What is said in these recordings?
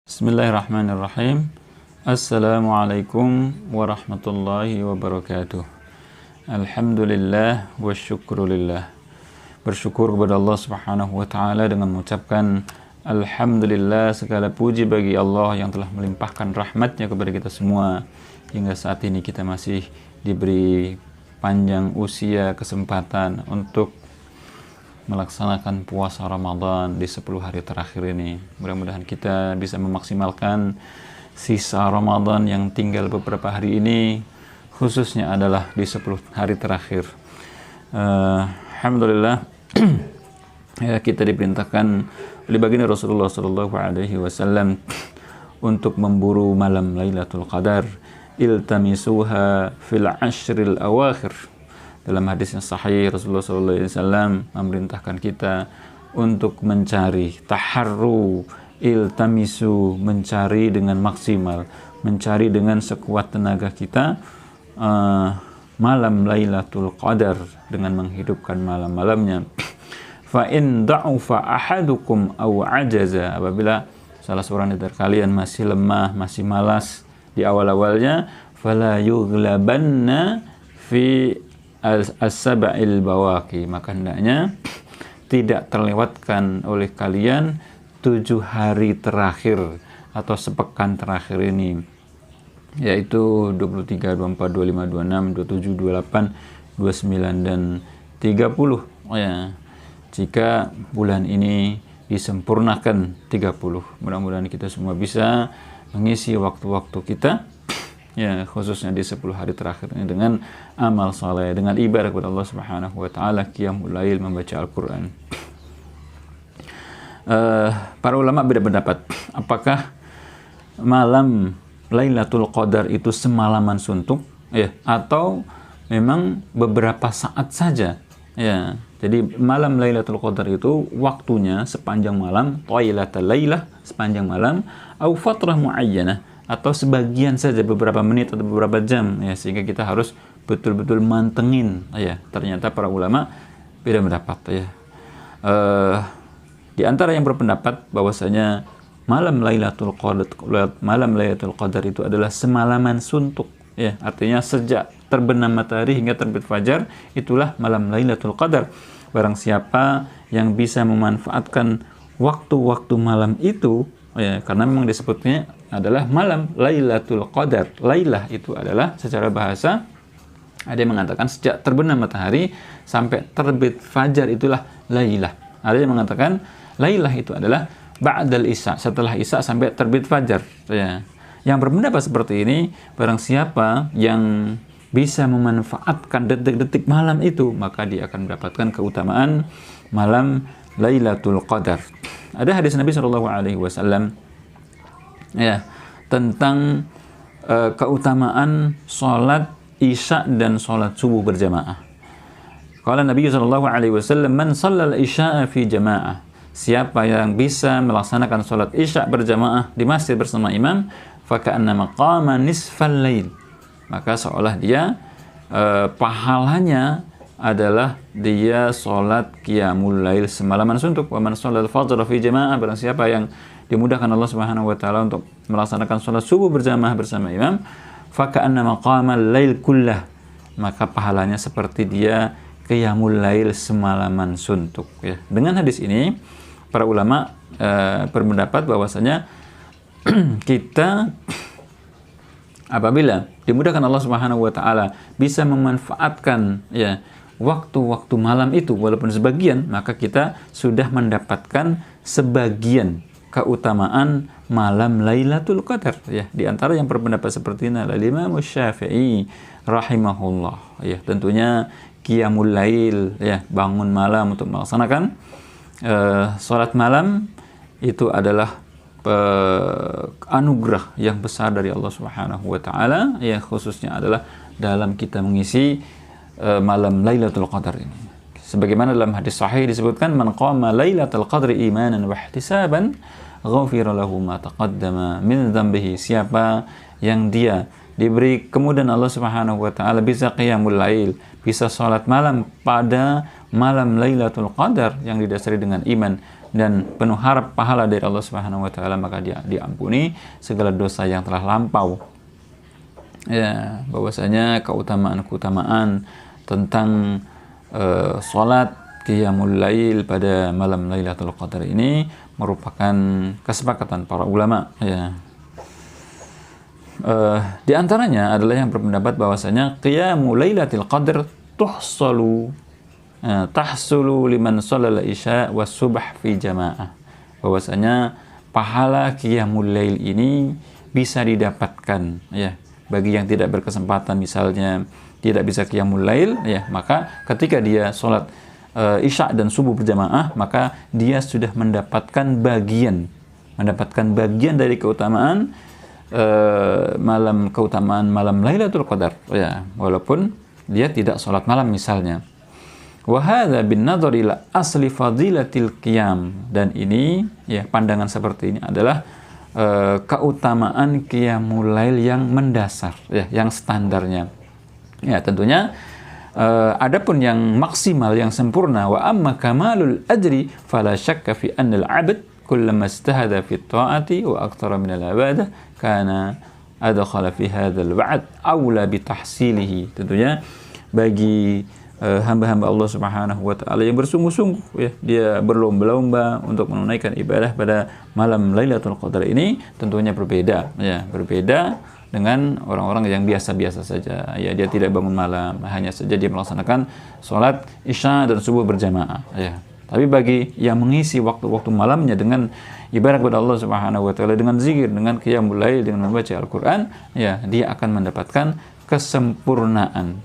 Bismillahirrahmanirrahim. Assalamualaikum warahmatullahi wabarakatuh. Alhamdulillah wa syukrulillah. Bersyukur kepada Allah Subhanahu wa taala dengan mengucapkan alhamdulillah, segala puji bagi Allah yang telah melimpahkan rahmatnya kepada kita semua hingga saat ini kita masih diberi panjang usia, kesempatan untuk melaksanakan puasa Ramadan di 10 hari terakhir ini. Mudah-mudahan kita bisa memaksimalkan sisa Ramadan yang tinggal beberapa hari ini, khususnya adalah di 10 hari terakhir. Alhamdulillah ya, kita diperintahkan oleh baginda Rasulullah SAW untuk memburu malam Lailatul Qadar. Iltamisuha fil ashril awakhir. Dalam hadis yang sahih, Rasulullah SAW memerintahkan kita untuk mencari, taharru, iltamisu, mencari dengan maksimal, mencari dengan sekuat tenaga kita malam Lailatul Qadar, dengan menghidupkan malam-malamnya. Fa in da'ufa ahadukum aw ajaza, apabila salah seorang dari kalian masih lemah, masih malas di awal-awalnya, fala yughlabanna fi as-sab'il bawaqi, maka hendaknya tidak terlewatkan oleh kalian 7 hari terakhir atau sepekan terakhir ini, yaitu 23, 24, 25, 26, 27, 28, 29 dan 30 ya. Jika bulan ini disempurnakan 30, mudah-mudahan kita semua bisa mengisi waktu-waktu kita ya, khususnya di 10 hari terakhir ini dengan amal saleh, dengan ibadah kepada Allah Subhanahu wa taala, qiyamul lail, membaca Al-Qur'an. Para ulama beda pendapat, apakah malam Lailatul Qadar itu semalaman suntuk ya, atau memang beberapa saat saja ya. Jadi malam Lailatul Qadar itu waktunya sepanjang malam, thailatal lailah, sepanjang malam, au fatrah muayyanah, atau sebagian saja, beberapa menit atau beberapa jam ya, sehingga kita harus betul-betul mantengin ya. Ternyata para ulama beda pendapat ya. Di antara yang berpendapat bahwasanya malam Lailatul Qadar itu adalah semalaman suntuk ya, artinya sejak terbenam matahari hingga terbit fajar, itulah malam Lailatul Qadar. Barang siapa yang bisa memanfaatkan waktu-waktu malam itu ya, karena memang disebutnya adalah malam Lailatul Qadar. Lailah itu adalah secara bahasa, ada yang mengatakan sejak terbenam matahari sampai terbit fajar itulah lailah. Ada yang mengatakan lailah itu adalah ba'dal isya, setelah isya sampai terbit fajar ya. Yang berpendapat seperti ini, barang siapa yang bisa memanfaatkan detik-detik malam itu, maka dia akan mendapatkan keutamaan malam Lailatul Qadar. Ada hadis Nabi SAW ya, tentang keutamaan sholat isya dan sholat subuh berjamaah. Qala Nabi SAW, man shallal isya fi jamaah, siapa yang bisa melaksanakan sholat isya berjamaah di masjid bersama imam, faka'annama qama nisfal lail, maka seolah dia pahalanya adalah dia sholat qiyamul lail semalaman suntuk. Wa man shallal fajr fi jamaah, barang siapa yang dimudahkan Allah Subhanahu wa taala untuk melaksanakan sholat subuh berjamaah bersama imam, faka'annama qama al-lail kullah, maka pahalanya seperti dia qiyamul lail semalaman suntuk ya. Dengan hadis ini para ulama berpendapat bahwasanya kita apabila dimudahkan Allah Subhanahu wa taala bisa memanfaatkan ya waktu-waktu malam itu walaupun sebagian, maka kita sudah mendapatkan sebagian keutamaan malam Lailatul Qadar ya. Di antara yang berpendapat seperti ini adalah Imam Syafi'i rahimahullah ya. Tentunya qiyamul lail ya, bangun malam untuk melaksanakan salat malam, itu adalah anugerah yang besar dari Allah Subhanahu wa taala ya, khususnya adalah dalam kita mengisi malam Lailatul Qadar ini. Sebagaimana dalam hadis sahih disebutkan, man qama Lailatul Qadri imanan wa ihtisaban ghufira lahu ma taqaddama min dzambihi, siapa yang dia diberi kemudahan Allah Subhanahu wa taala bisa qiyamul lail, bisa salat malam pada malam Lailatul Qadar yang didasari dengan iman dan penuh harap pahala dari Allah Subhanahu wa taala, maka dia diampuni segala dosa yang telah lampau. Ya, bahwasanya keutamaan tentang salat qiyamul lail pada malam Lailatul Qadar ini merupakan kesepakatan para ulama, ya. Di antaranya adalah yang berpendapat bahwasanya qiyamul lailatul qadar tahsulu liman shalal isya was subh fi jamaah. Bahwasanya pahala qiyamul lail ini bisa didapatkan, ya, bagi yang tidak berkesempatan misalnya tidak bisa qiyamul lail, ya, maka ketika dia sholat isya dan subuh berjamaah, maka dia sudah mendapatkan bagian dari keutamaan malam Lailatul Qadar, ya, walaupun dia tidak sholat malam misalnya. Wa hadza bin nadhar ila asli fadilatil qiyam, dan ini, ya, pandangan seperti ini adalah keutamaan qiyamul lail yang mendasar, ya, yang standarnya. Ya, tentunya adapun yang maksimal, yang sempurna, wa amma kamalul ajri fala syakka fi anna al-'abd kullama istahada fi ta'ati wa aktsara min al-ibadah kana adkhala fi hadzal wa'd aula bi tahsilihi. Tentunya bagi hamba-hamba Allah Subhanahu wa taala yang bersungguh-sungguh, ya, dia berlomba-lomba untuk menunaikan ibadah pada malam Lailatul Qadar ini, tentunya berbeda, ya, berbeda dengan orang-orang yang biasa-biasa saja, ya, dia tidak bangun malam, hanya saja dia melaksanakan sholat isya dan subuh berjamaah, ya. Tapi bagi yang mengisi waktu-waktu malamnya dengan ibadah kepada Allah Subhanahu wa taala, dengan zikir, dengan qiyamul lail, dengan membaca Al-Qur'an, ya, dia akan mendapatkan kesempurnaan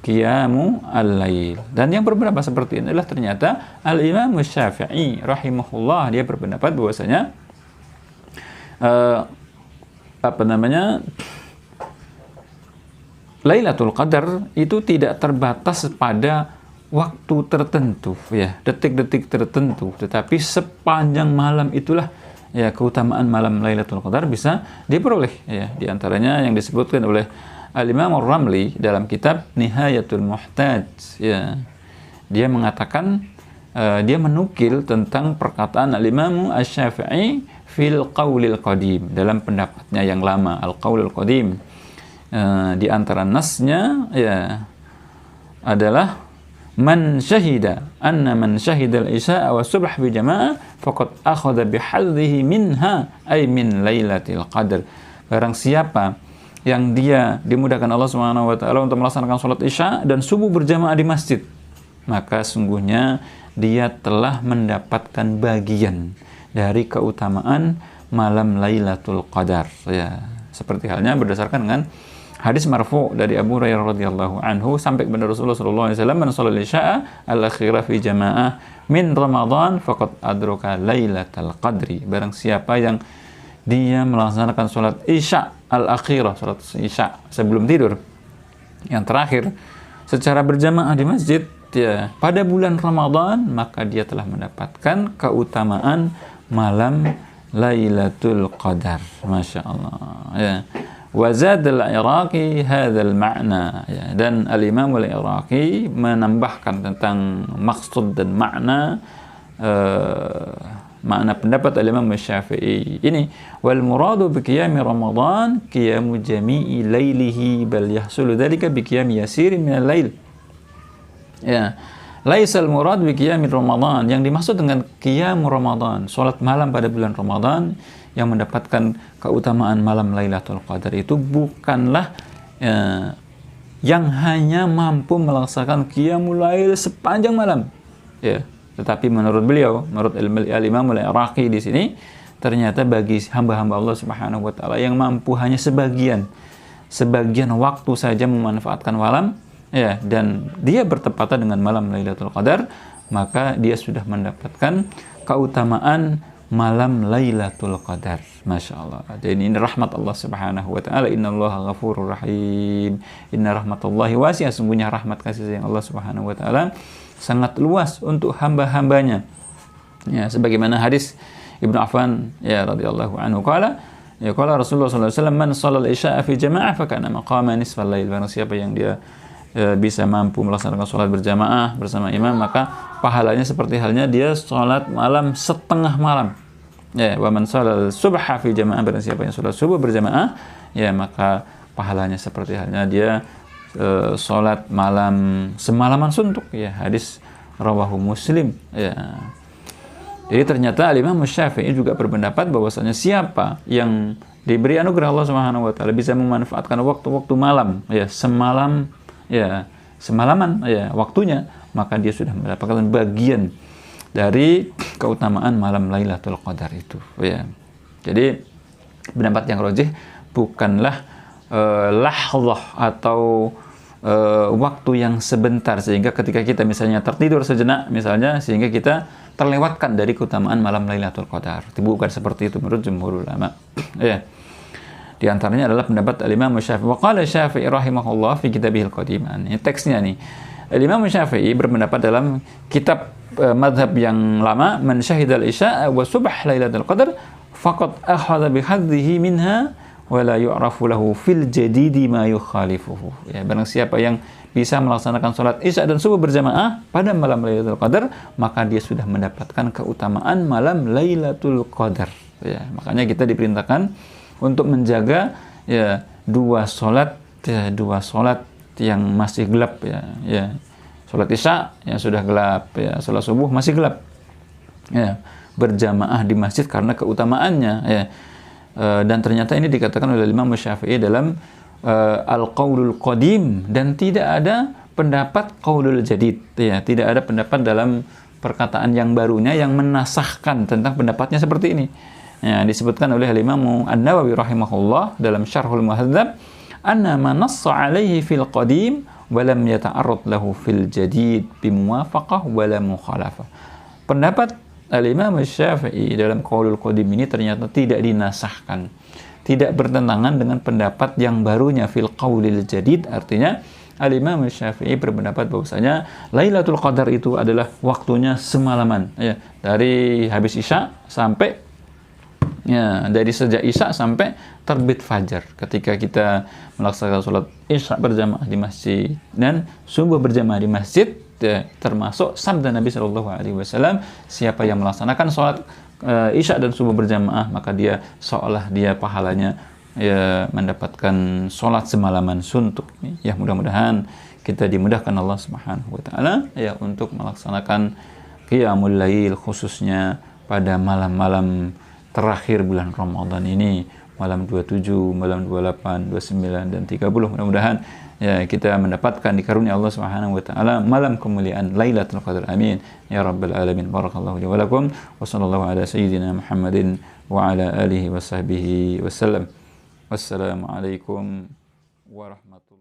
qiyamul lail. Dan yang berpendapat seperti ini adalah ternyata Al-Imam Syafi'i rahimahullah, dia berpendapat bahwasanya Lailatul Qadar itu tidak terbatas pada waktu tertentu, ya, detik-detik tertentu, tetapi sepanjang malam itulah, ya, keutamaan malam Lailatul Qadar bisa diperoleh, ya. Di antaranya yang disebutkan oleh Al-Imam Ar-Ramli dalam kitab Nihayatul Muhtaj, ya, dia mengatakan, dia menukil tentang perkataan Al-Imam Asy-Syafi'i fil qaulil qadim, dalam pendapatnya yang lama, al-qaulil qadim. Di antara nasnya, ya, adalah man syahida al-isya wa subh bi jamaah faqad akhadha bi hadhihi minha ay min lailatul qadar. Barang siapa yang dia dimudahkan Allah Subhanahu wa taala untuk melaksanakan salat isya dan subuh berjamaah di masjid, maka sungguhnya dia telah mendapatkan bagian dari keutamaan malam Lailatul Qadar, ya. Seperti halnya berdasarkan dengan hadis marfu dari Abu Hurairah radhiyallahu anhu sampai kepada Rasulullah sallallahu alaihi wasallam, "Man shallal isya'a al-akhirah fi jamaah min Ramadan faqad adraka Lailatul Qadri." Barang siapa yang dia melaksanakan salat isya al-akhirah, salat isya sebelum tidur, yang terakhir, secara berjamaah di masjid, ya, pada bulan Ramadan, maka dia telah mendapatkan keutamaan malam Lailatul Qadar. Masya Allah, ya. Wazad al-Iraqi hadzal ma'na, ya. Dan Al-Imam al-Iraqi menambahkan tentang maksud dan makna pendapat Al-Imam Syafi'i ini, wal muradu bi qiyami Ramadan qiyamu jami'i lailihi bal yahsulu dzalika bi qiyami yasirin min al-lail, ya. Laisal murad bi qiyamir Ramadan, yang dimaksud dengan qiyam Ramadan, salat malam pada bulan Ramadan yang mendapatkan keutamaan malam Lailatul Qadar, itu bukanlah yang hanya mampu melaksanakan qiyamul lail sepanjang malam, ya. Tetapi menurut beliau, menurut Al-Imam Al-Iraqi di sini, ternyata bagi hamba-hamba Allah Subhanahu wa taala yang mampu hanya sebagian waktu saja memanfaatkan malam, ya, dan dia bertepatan dengan malam Lailatul Qadar, maka dia sudah mendapatkan keutamaan malam Lailatul Qadar. Masya Allah. Dan ini rahmat Allah Subhanahu wa taala. Innallaha ghafurur rahim. Inna rahmatullahi wasi'ah. Sungguhnya rahmat kasih sayang Allah Subhanahu wa taala sangat luas untuk hamba-hambanya. Ya, sebagaimana hadis Ibnu Affan, ya, radhiyallahu anhu, qala Rasulullah sallallahu alaihi wasallam, man shallal isya'a fi jama'ah fa kana maqama nisfal lail. Barang siapa yang dia bisa mampu melaksanakan sholat berjamaah bersama imam, maka pahalanya seperti halnya dia sholat malam setengah malam. Ya, wa man sholal subha fi jamaah, barang siapa yang sholat subuh berjamaah, ya maka pahalanya seperti halnya dia sholat malam semalaman suntuk. Ya, hadis rawahu Muslim. Ya. Jadi ternyata Imam Syafi'i juga berpendapat bahwasanya siapa yang diberi anugerah Allah Subhanahu wa taala bisa memanfaatkan waktu-waktu malam, ya semalam, ya semalaman, ya waktunya, maka dia sudah mendapatkan bagian dari keutamaan malam Lailatul Qadar itu, ya. Jadi pendapat yang rajih bukanlah lahzah atau waktu yang sebentar sehingga ketika kita misalnya tertidur sejenak misalnya sehingga kita terlewatkan dari keutamaan malam Lailatul Qadar. Bukan seperti itu menurut jumhur ulama. Ya. Di antaranya adalah pendapat Al-Imam Syafi'i. Wa qala Syafi'i rahimahullah fi kitabihil qadim. Ini teksnya nih. Al-Imam Syafi'i berpendapat dalam kitab madhab yang lama, man syahidal isya wa subh Lailatul Qadar faqad akhadha bi hadhihi minha wa la yu'rafu lahu fil jadidi ma yukhalifuhu. Ya, barang siapa yang bisa melaksanakan sholat isya dan subuh berjamaah pada malam Lailatul Qadar, maka dia sudah mendapatkan keutamaan malam Lailatul Qadar. Ya, makanya kita diperintahkan untuk menjaga ya dua sholat yang masih gelap, ya. Sholat isya yang sudah gelap, ya, sholat subuh masih gelap. Ya, berjamaah di masjid karena keutamaannya, ya. Dan ternyata ini dikatakan oleh Imam Syafi'i dalam Al-Qaulul Qadim, dan tidak ada pendapat Qaulul Jadid, ya, tidak ada pendapat dalam perkataan yang barunya yang menasahkan tentang pendapatnya seperti ini. Ya, disebutkan oleh Imam An-Nawawi rahimahullah dalam Syarhul Muhadzab, anna ma nassa alaihi fil qadim wa lam yata'arrad lahu fil jadid bimuwafaqah wa la mukhalafah. Pendapat Al-Imam Syafi'i dalam Qaulul Qadim ini ternyata tidak dinasahkan, tidak bertentangan dengan pendapat yang barunya fil Qaulil Jadid. Artinya Al-Imam Syafi'i berpendapat bahwasanya Lailatul Qadar itu adalah waktunya semalaman, ya, dari habis isya sampai, ya, dari sejak isya sampai terbit fajar. Ketika kita melaksanakan sholat isya berjamaah di masjid dan subuh berjamaah di masjid, ya, termasuk sabda Nabi Shallallahu Alaihi Wasallam, siapa yang melaksanakan sholat isya dan subuh berjamaah, maka dia seolah dia pahalanya, ya, mendapatkan sholat semalaman suntuk. Ya, mudah-mudahan kita dimudahkan Allah Subhanahu Wa Taala, ya, untuk melaksanakan qiyamul lail khususnya pada malam-malam terakhir bulan Ramadan ini, malam 27, malam 28, 29 dan 30. Mudah-mudahan, ya, kita mendapatkan dikarunia Allah Subhanahu wa taala malam kemuliaan Lailatul Qadar. Amin ya rabbal alamin. Barakallahu li wa lakum wa sallallahu ala sayyidina Muhammadin wa ala alihi wa sahbihi wasallam. Wassalamu alaikum warahmatullahi